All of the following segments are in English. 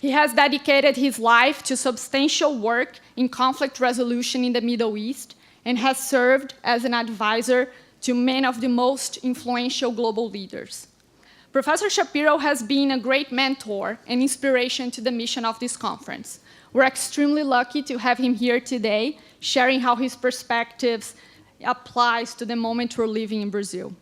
He has dedicated his life to substantial work in conflict resolution in the Middle East and has served as an advisor to many of the most influential global leaders. Professor Sapiro has been a great mentor and inspiration to the mission of this conference. We're extremely lucky to have him here today, sharing how his perspectives applies to the moment we're living in Brazil.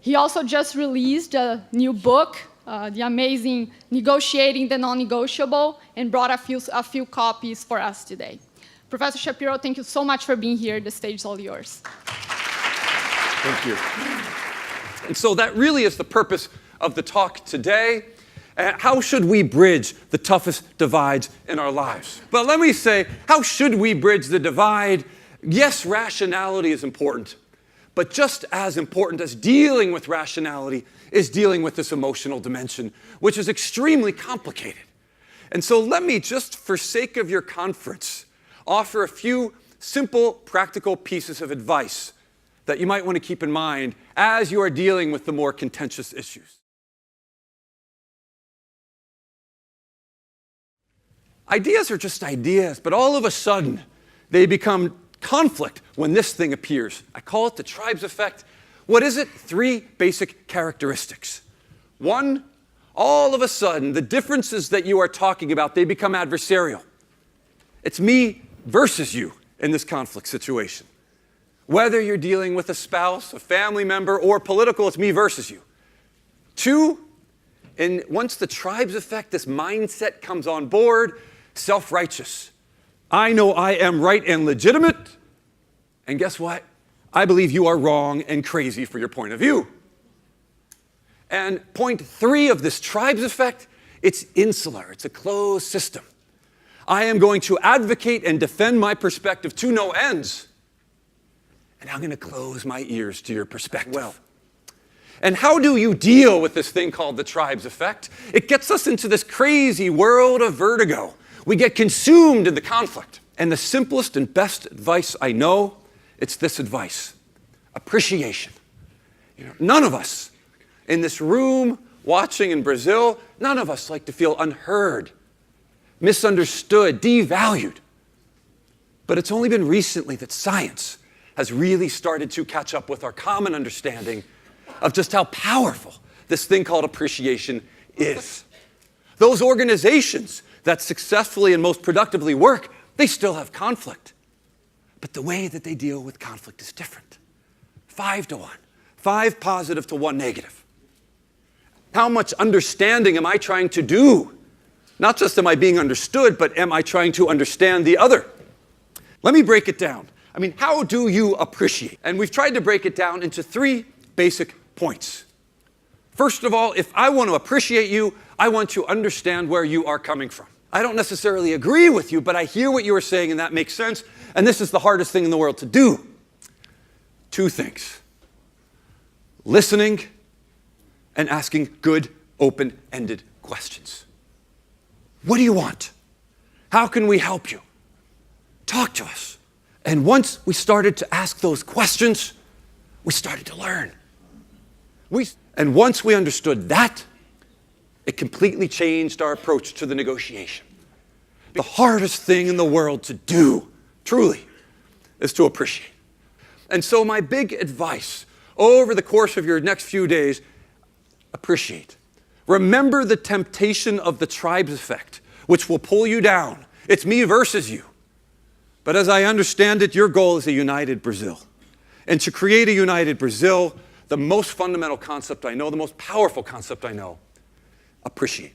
He also just released a new book, the amazing Negotiating the Non-Negotiable, and brought a few copies for us today. Professor Sapiro, thank you so much for being here. The stage is all yours. Thank you. And so that really is the purpose of the talk today. How should we bridge the toughest divides in our lives? But let me say, how should we bridge the divide? Yes, rationality is important. But just as important as dealing with rationality is dealing with this emotional dimension, which is extremely complicated. And so let me, just for sake of your conference, offer a few simple, practical pieces of advice that you might want to keep in mind as you are dealing with the more contentious issues. Ideas are just ideas, but all of a sudden, they become conflict when this thing appears. I call it the tribes effect. What is it? 3 basic characteristics. 1, all of a sudden, the differences that you are talking about, they become adversarial. It's me versus you in this conflict situation. Whether you're dealing with a spouse, a family member, or political, it's me versus you. 2, and once the tribes effect, this mindset comes on board, self-righteous. I know I am right and legitimate, and guess what? I believe you are wrong and crazy for your point of view. And point 3 of this tribes effect, it's insular, it's a closed system. I am going to advocate and defend my perspective to no ends, and I'm going to close my ears to your perspective. Well, and how do you deal with this thing called the tribes effect? It gets us into this crazy world of vertigo. We get consumed in the conflict. And the simplest and best advice I know, it's this advice: appreciation. None of us in this room, watching in Brazil, none of us like to feel unheard, misunderstood, devalued. But it's only been recently that science has really started to catch up with our common understanding of just how powerful this thing called appreciation is. Those organizations that successfully and most productively work, they still have conflict. But the way that they deal with conflict is different. 5 to 1. 5 positive to 1 negative. How much understanding am I trying to do? Not just am I being understood, but am I trying to understand the other? Let me break it down. How do you appreciate? And we've tried to break it down into 3 basic points. First of all, if I want to appreciate you, I want to understand where you are coming from. I don't necessarily agree with you, but I hear what you are saying, and that makes sense. And this is the hardest thing in the world to do. 2 things: listening and asking good, open-ended questions. What do you want? How can we help you? Talk to us. And once we started to ask those questions, we started to learn. And once we understood that, it completely changed our approach to the negotiation. The hardest thing in the world to do, truly, is to appreciate. And so my big advice over the course of your next few days, appreciate. Remember the temptation of the tribes effect, which will pull you down. It's me versus you. But as I understand it, your goal is a united Brazil. And to create a united Brazil, the most fundamental concept I know, the most powerful concept I know, appreciate.